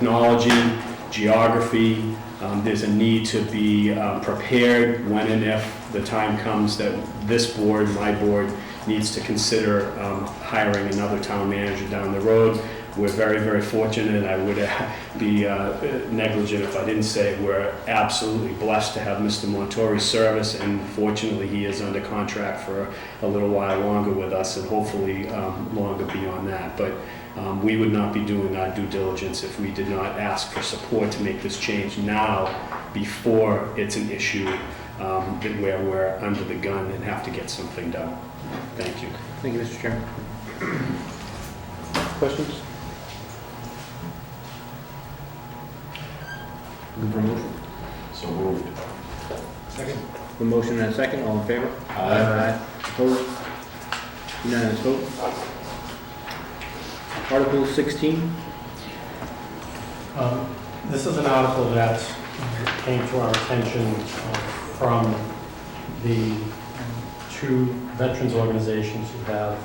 technology, geography. There's a need to be prepared when and if the time comes that this board, my board, needs to consider hiring another town manager down the road. We're very, very fortunate. I would be negligent if I didn't say we're absolutely blessed to have Mr. Montori's service, and fortunately he is under contract for a little while longer with us, and hopefully longer beyond that. But we would not be doing our due diligence if we did not ask for support to make this change now, before it's an issue where we're under the gun and have to get something done. Thank you. Thank you, Mr. Chairman. Questions? Looking for a motion? So moved. Second. A motion and a second. All in favor? Aye. Opposed? Unanimous vote. Article 16. This is an article that came to our attention from the two veterans organizations who have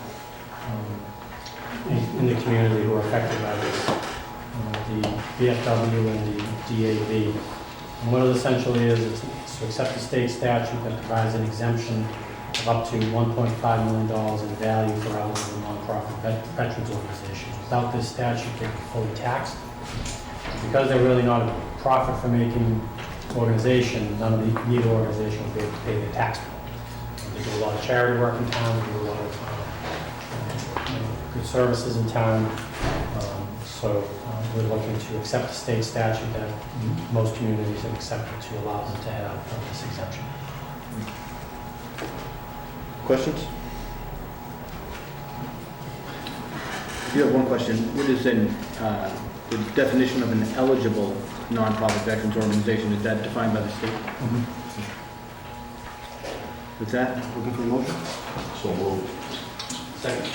in the community who are affected by this, the VFW and the DAV. And what it essentially is to accept a state statute that provides an exemption of up to $1.5 million in value for eligible nonprofit veterans organizations. Without this statute, they're fully taxed. Because they're really not a profit-for-making organization, neither organization will be able to pay their tax bill. They do a lot of charity work in town, they do a lot of good services in town. So we're looking to accept a state statute that most communities have accepted to allow them to have this exemption. Questions? I do have one question. What is the definition of an eligible nonprofit veterans organization? Is that defined by the state? With that, looking for a motion? So moved. Second.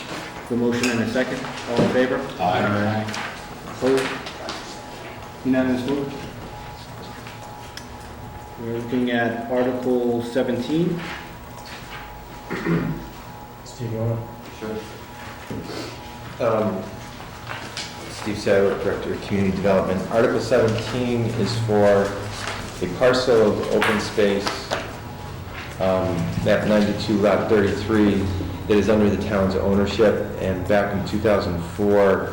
The motion and a second. All in favor? Aye. Opposed? Unanimous vote. We're looking at Article 17. Steve, you want Sure. Steve Sadler, Director of Community Development. Article 17 is for a parcel of open space, map 92, lot 33, that is under the town's ownership. And back in 2004,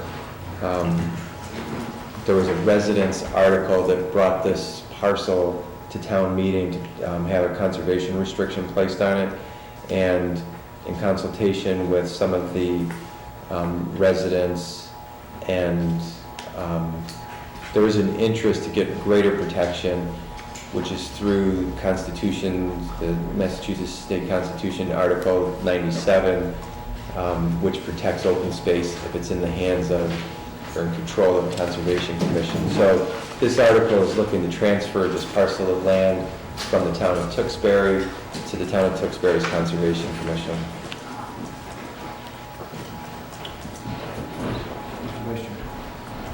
there was a residence article that brought this parcel to town meeting to have a conservation restriction placed on it. And in consultation with some of the residents, and there was an interest to get greater protection, which is through Constitution, the Massachusetts State Constitution, Article 97, which protects open space if it's in the hands of or in control of the Conservation Commission. So this article is looking to transfer this parcel of land from the town of Tewksbury to the town of Tewksbury's Conservation Commission.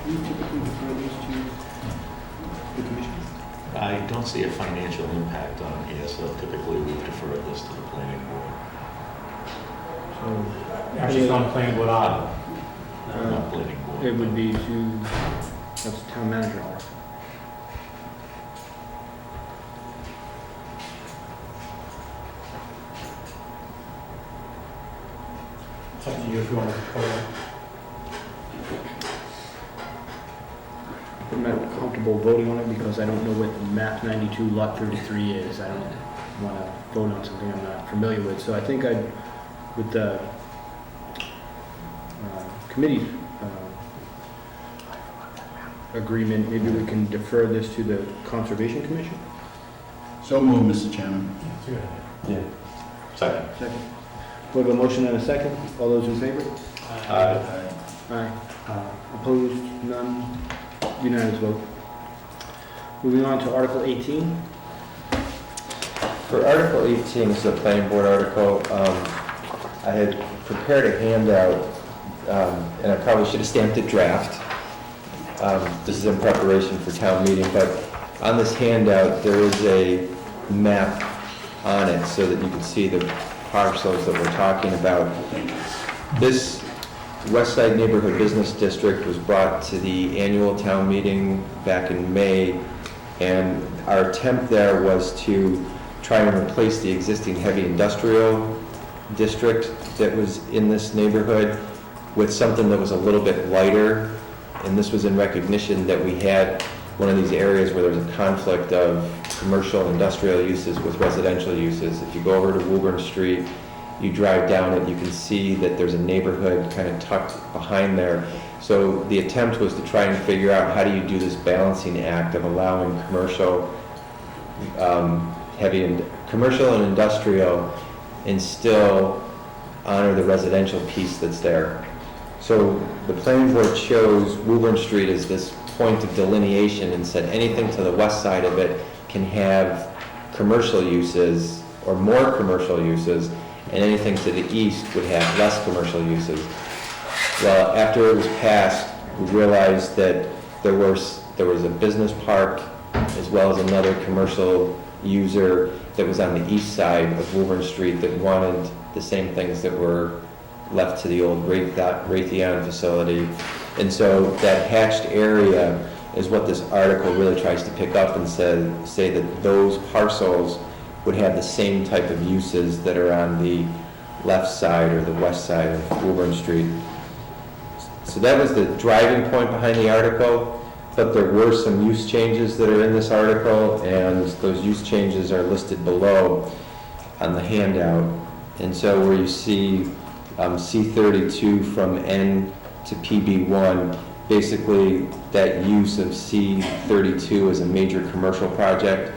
Do you typically refer these to the commission? I don't see a financial impact on here, so typically we defer this to the planning board. So Actually, it's on planning board either. Not planning board. it would be to, that's the town manager article. It's up to you if you want to call it. I'm not comfortable voting on it because I don't know what map 92 lot 33 is. I don't want to vote on something I'm not familiar with. So I think with the committee agreement, maybe we can defer this to the Conservation Commission? So moved, Mr. Chairman. It's a good idea. Yeah. Second. Second. We have a motion and a second. All those in favor? Aye. Aye. Opposed? None? Unanimous vote. Moving on to Article 18. For Article 18, this is a planning board article. I had prepared a handout, and I probably should have stamped it draft. This is in preparation for town meeting, but on this handout, there is a map on it so that you can see the parcels that we're talking about. This West Side Neighborhood Business District was brought to the annual town meeting back in May, and our attempt there was to try and replace the existing heavy industrial district that was in this neighborhood with something that was a little bit lighter, and this was in recognition that we had one of these areas where there's a conflict of commercial industrial uses with residential uses. If you go over to Woburn Street, you drive down it, you can see that there's a neighborhood kind of tucked behind there. So the attempt was to try and figure out how do you do this balancing act of allowing commercial, commercial and industrial, and still honor the residential piece that's there. So the planning board chose Woburn Street as this point of delineation and said anything to the west side of it can have commercial uses or more commercial uses, and anything to the east would have less commercial uses. Well, after it was passed, we realized that there was a business park as well as another commercial user that was on the east side of Woburn Street that wanted the same things that were left to the old Raytheon facility. And so that hatched area is what this article really tries to pick up and say that those parcels would have the same type of uses that are on the left side or the west side of Woburn Street. So that was the driving point behind the article, but there were some use changes that are in this article, and those use changes are listed below on the handout. And so where you see C32 from N to PB1, basically that use of C32 is a major commercial project,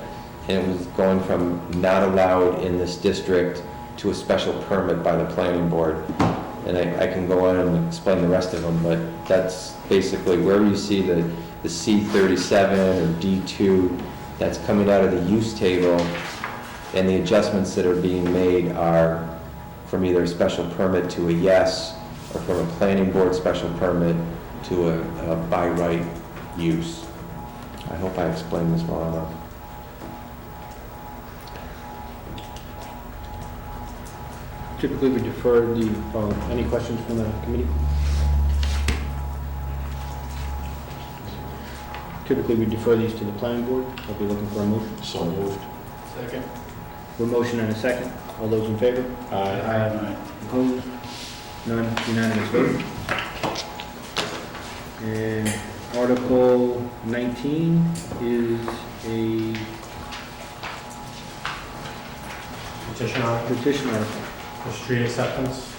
and it was going from not allowed in this district to a special permit by the planning board. And I can go on and explain the rest of them, but that's basically where you see the C37 or D2, that's coming out of the use table, and the adjustments that are being made are from either a special permit to a yes, or from a planning board special permit to a by right use. I hope I explained this well enough. Typically, we defer any questions from the committee? Typically, we defer these to the planning board. I'll be looking for a motion. So moved. Second. A motion and a second. All those in favor? Aye. Opposed? None, unanimous vote. And Article 19 is a Petition article petition article. for street acceptance.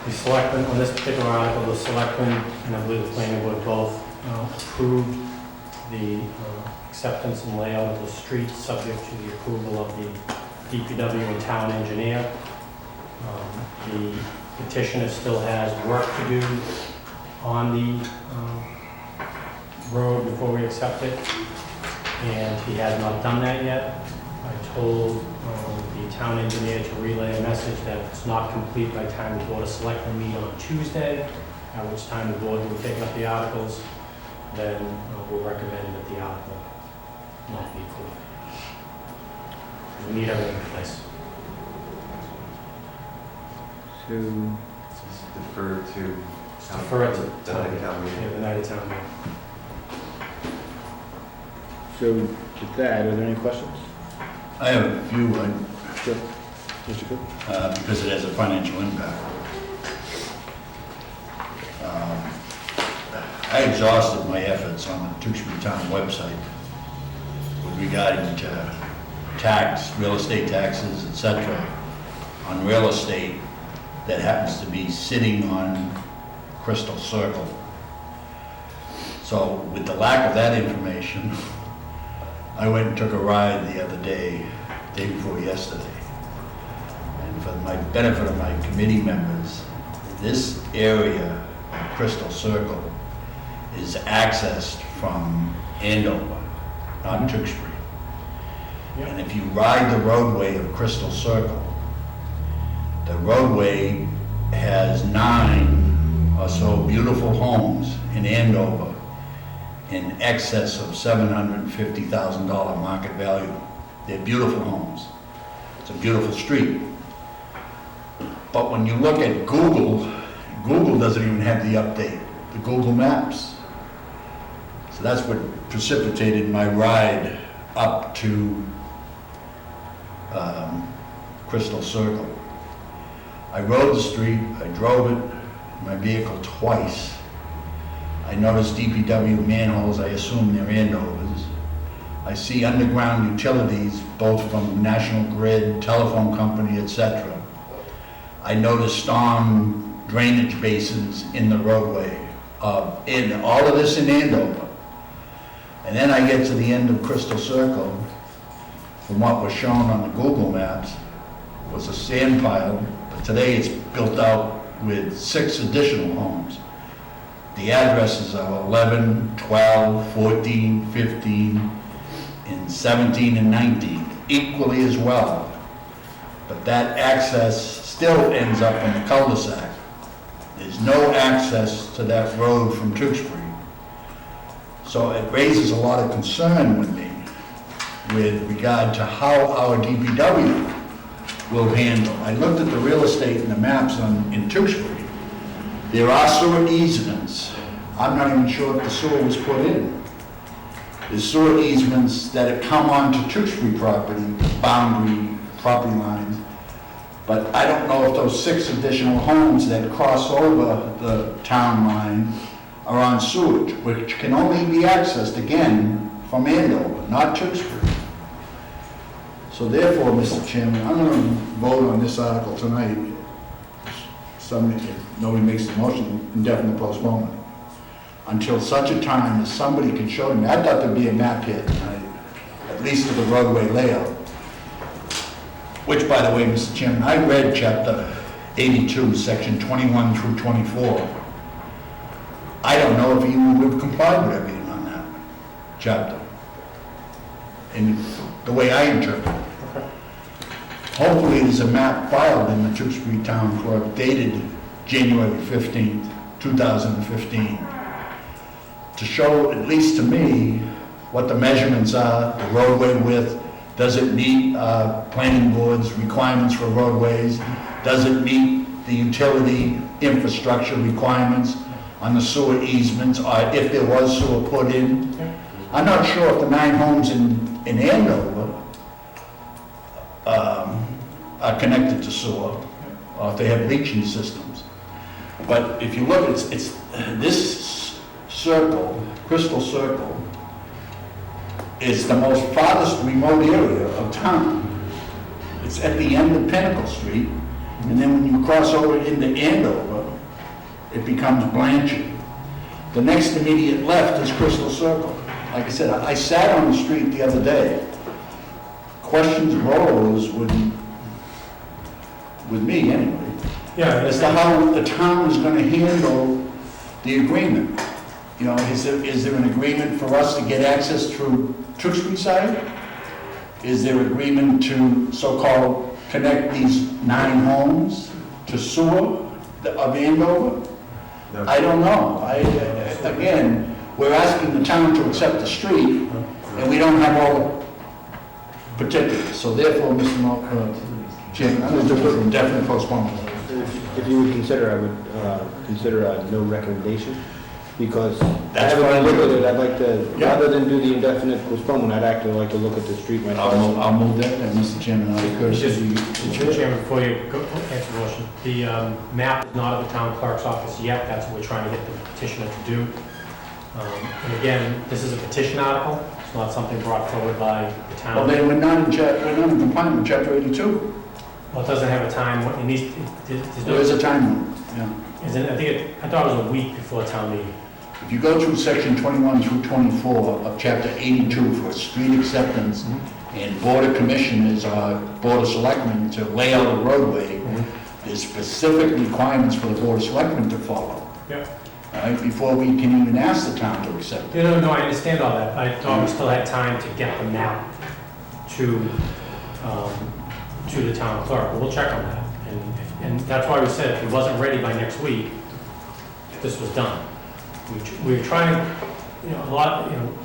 The selectmen, on this particular article, the selectmen and I believe the planning board both approved the acceptance and layout of the street subject to the approval of the DPW and town engineer. The petitioner still has work to do on the road before we accept it, and he has not done that yet. I told the town engineer to relay a message that if it's not complete by time the Board of Selectmen meet on Tuesday, at which time the board will take up the articles, then we'll recommend that the article not be approved. We need everything in place. So, Defer to Defer it to the town meeting. Yeah, the night of town meeting. so with that, are there any questions? I have a few, Sure. Mr. Cook? because it has a financial impact. I exhausted my efforts on the Tewksbury Town website with regarding to real estate taxes, etc., on real estate that happens to be sitting on Crystal Circle. So with the lack of that information, I went and took a ride the other day before yesterday. And for my benefit of my committee members, this area of Crystal Circle is accessed from Andover, not Tewksbury. Yep. And if you ride the roadway of Crystal Circle, the roadway has 9 or so beautiful homes in Andover in excess of $750,000 market value. They're beautiful homes. It's a beautiful street. But when you look at Google, Google doesn't even have the update, the Google Maps. So that's what precipitated my ride up to Crystal Circle. I rode the street, I drove it, in my vehicle twice. I noticed DPW manholes, I assume they're Andover's. I see underground utilities, both from National Grid, telephone company, etc. I noticed storm drainage basins in the roadway, in all of this in Andover. And then I get to the end of Crystal Circle, from what was shown on the Google Maps, was a sand pile, but today it's built out with 6 additional homes. The addresses are 11, 12, 14, 15, and 17 and 19, equally as well. But that access still ends up in the cul-de-sac. There's no access to that road from Tewksbury. So it raises a lot of concern with me with regard to how our DPW will handle. I looked at the real estate and the maps in Tewksbury. There are sewer easements. I'm not even sure if the sewer was put in. There's sewer easements that have come onto Tewksbury property, boundary, property lines. But I don't know if those 6 additional homes that cross over the town line are on sewage, which can only be accessed, again, from Andover, not Tewksbury. So therefore, Mr. Chairman, I'm going to vote on this article tonight. Somebody, if nobody makes the motion, indefinite postponement, until such a time as somebody can show me. I thought there'd be a map here tonight, at least of the roadway layout. Which, by the way, Mr. Chairman, I read chapter 82, section 21 through 24. I don't know if you would have complied with everything on that chapter, in the way I interpret it. Hopefully there's a map filed in the Tewksbury Town Clerk dated January 15th, 2015, to show, at least to me, what the measurements are, the roadway width. Does it meet planning board's requirements for roadways? Does it meet the utility infrastructure requirements on the sewer easements, or if there was sewer put in? I'm not sure if the 9 homes in Andover are connected to sewer, or if they have leaching systems. But if you look, it's this circle, Crystal Circle, is the most farthest remote area of town. It's at the end of Pinnacle Street, and then when you cross over into Andover, it becomes Blanchard. The next immediate left is Crystal Circle. Like I said, I sat on the street the other day. Questions arose with me anyway, as to how the town is going to handle the agreement. You know, is there an agreement for us to get access through Tewksbury side? Is there agreement to so-called connect these 9 homes to sewer of Andover? No. I don't know. Again, we're asking the town to accept the street, and we don't have all the particulars. So therefore, Mr. Chairman, I'm going to put indefinite postponement. If you would consider, I would consider a no recommendation, because That's when I fine. look at it, I'd like to, Yeah. rather than do the indefinite postponement, I'd actually like to look at the street myself. I'll move that, and Mr. Chairman, I encourage you. Mr. Chairman, before you go answer the motion, the map is not at the town clerk's office yet. That's what we're trying to get the petitioner to do. And again, this is a petition article. It's not something brought forward by the Well, town. then we're not in compliance with chapter 82. Well, it doesn't have a time. It needs, There is a time limit, yeah. I thought it was a week before town meeting. If you go through section 21 through 24 of chapter 82 for street acceptance and board of commissioners or board of selectmen to lay out a roadway, there's specific requirements for the board of selectmen to follow. Yep. All right, before we can even ask the town to accept it. No, I understand all that. I thought we still had time to get the map to the town clerk. But we'll check on that. And that's why we said if it wasn't ready by next week, this was done. We were trying,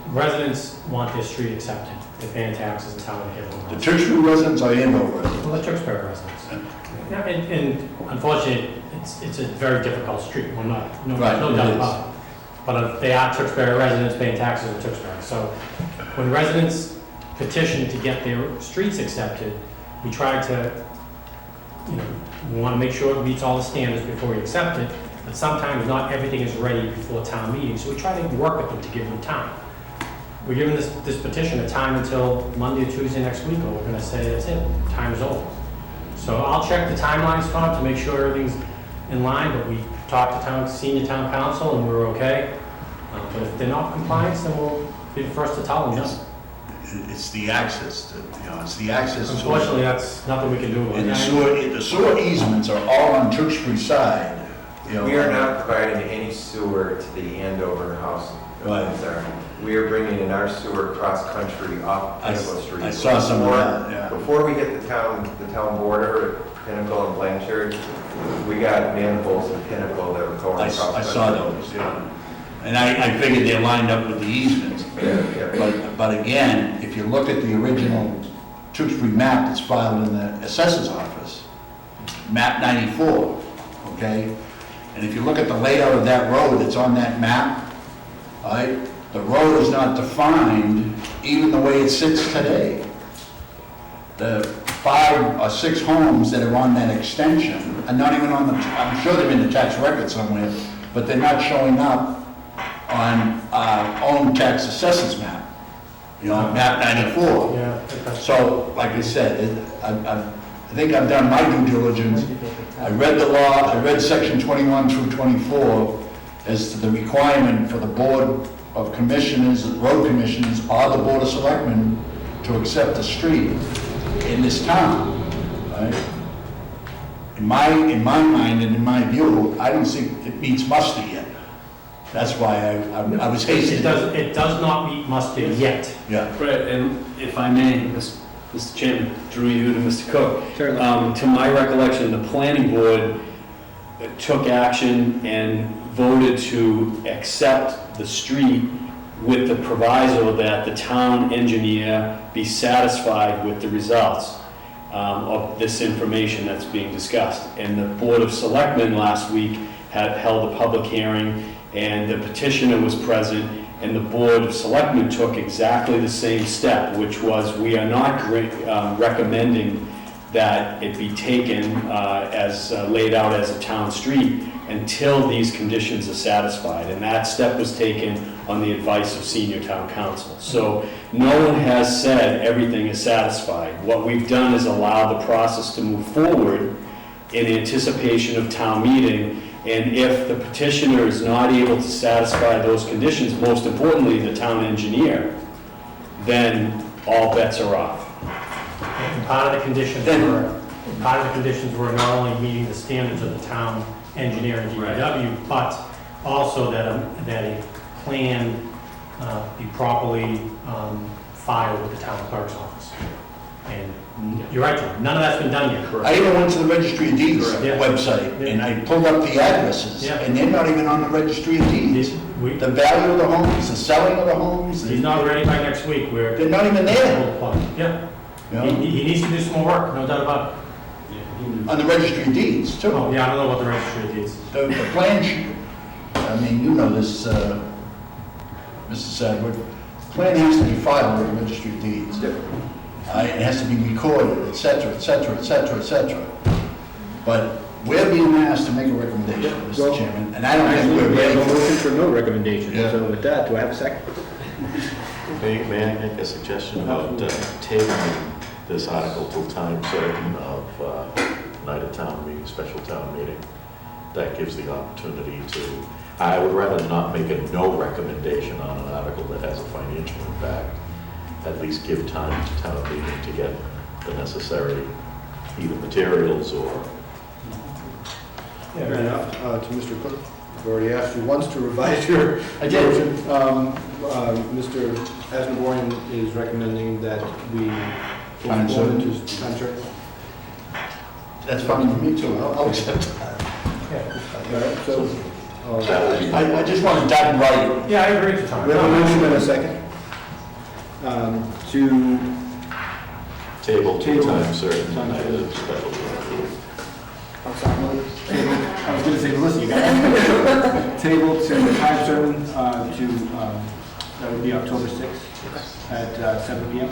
residents want their street accepted. They're paying taxes in town and The everyone. Tewksbury residents are Andover residents. Well, the Tewksbury residents. Yeah, and unfortunately, it's a very difficult street, we're not, no Right, no it doubt is. about it. But they are Tewksbury residents paying taxes in Tewksbury. So when residents petition to get their streets accepted, we try to, we want to make sure it meets all the standards before we accept it, but sometimes not everything is ready before town meeting, so we try to work with them to give them time. We're giving this petition a time until Monday or Tuesday next week, or we're going to say, that's it, time is over. So I'll check the timelines, Tom, to make sure everything's in line, but we talked to senior town council and we were okay. But if they're not compliant, then we'll be the first to tell them no. It's the access, it's the access. Unfortunately, that's nothing we can do about And it. the sewer easements are all on Tewksbury side, We are not providing any sewer to the Andover house. Right. Sorry. We are bringing in our sewer cross-country off Pinnacle Street. I saw some of that, yeah. Before we hit the town border, Pinnacle and Blanchard, we got manholes in Pinnacle that were going I across. saw those, yeah. And I figured they lined up with the easements. Yeah. But again, if you look at the original Tewksbury map that's filed in the assessor's office, map 94, okay? And if you look at the layout of that road that's on that map, all right, the road is not defined even the way it sits today. The 5 or 6 homes that are on that extension are not even on the, I'm sure they're in the tax record somewhere, but they're not showing up on our own tax assessors map, map 94. Yeah. So, like I said, I think I've done my due diligence. I read the law, I read section 21 through 24 as to the requirement for the board of commissioners, road commissioners, or the board of selectmen to accept a street in this town, right? In my mind and in my view, I don't think it meets muster yet. That's why I was hasty. It does not meet muster yet. Yeah. Right, and if I may, Mr. Chairman, through you to Mr. Cook. Certainly. To my recollection, the planning board took action and voted to accept the street with the proviso that the town engineer be satisfied with the results of this information that's being discussed. And the Board of Selectmen last week had held a public hearing, and the petitioner was present, and the Board of Selectmen took exactly the same step, which was we are not recommending that it be taken as laid out as a town street until these conditions are satisfied. And that step was taken on the advice of senior town council. So no one has said everything is satisfied. What we've done is allow the process to move forward in anticipation of town meeting. And if the petitioner is not able to satisfy those conditions, most importantly, the town engineer, then all bets are off. And part of the conditions were not only meeting the standards of the town engineer and DPW, but also that a plan be properly filed with the town clerk's office. And you're right, John, none of that's been done yet. I even went to the Registry of Deeds Yeah. website, Yeah. and I pulled up the addresses, Yeah. and they're not even on the Registry of Deeds. The value of the homes, the selling of the homes, He's not ready by next week, we're. they're not even there. Yeah, you know, he needs to do some more work, no doubt about it. on the Registry of Deeds, too. Oh, yeah, I don't know about the registry of deeds. The plan sheet, I mean, you know this, Mr. Sadwood, the plan has to be filed with the Registry of Deeds. It has to be recorded, et cetera, et cetera, et cetera, et cetera. But we're being asked to make a recommendation, Well, Mr. Chairman, and I don't think Actually, we're we have ready a for motion it. for no recommendation. Yeah. So with that, do I have a second? May I make a suggestion about tabling this article till time certain of night of town meeting, special town meeting? That gives the opportunity to, I would rather not make a no recommendation on an article that has a financial impact. At least give time to town meeting to get the necessary either materials or. Fair enough. To Mr. Cook, I've already asked you once to revise your I did. motion. Mr. Asnaborian is recommending that we Fine, go so- into contract. That's fine with me, too, I'll accept that. All right, so, That would be. I just want it done right. Yeah, I agree with you, Tom. we have a motion and a second. To, Table till Table. time certain, night of special town meeting. I was gonna say, Melissa, you got it. Table to time certain, that would be October 6th at 7 PM.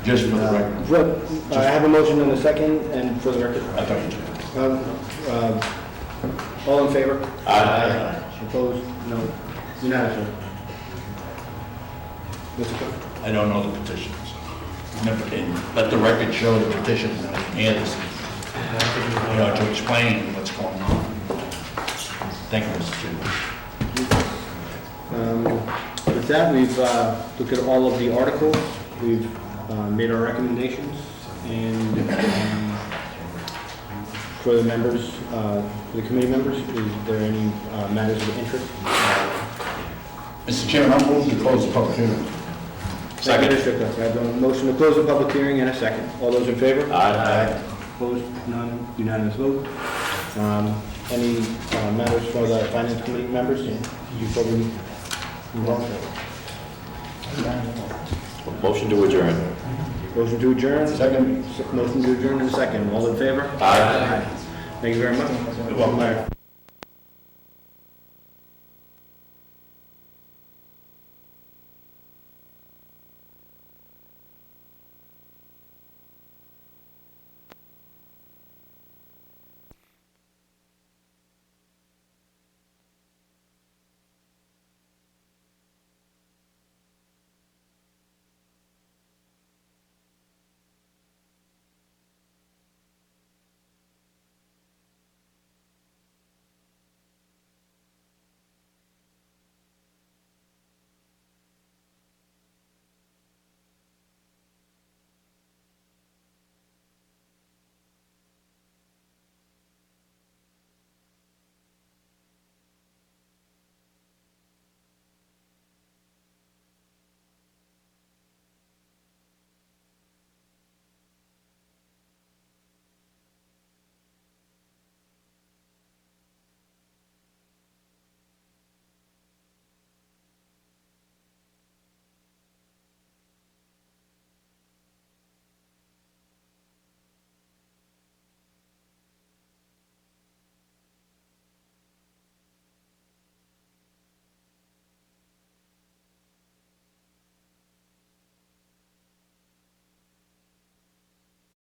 Just for the record. I have a motion and a second, and for the record. I thought you did. All in favor? Aye. Opposed? No. Unanimous. Mr. Cook? I don't know the petitions. Never can. Let the record show the petition and this, to explain what's going on. Thank you, Mr. Chairman. With that, we've looked at all of the articles, we've made our recommendations, and for the members, for the committee members, is there any matters of interest? Mr. Chairman, I'm moving to close the public hearing. Second. Mr. Cook, I have a motion to close the public hearing and a second. All those in favor? Aye. Opposed? None? Unanimous vote. Any matters for the finance committee members? You probably move on. Motion to adjourn. Motion to adjourn? Second. Motion to adjourn in a second. All in favor? Aye. Thank you very much. You're welcome. Bye.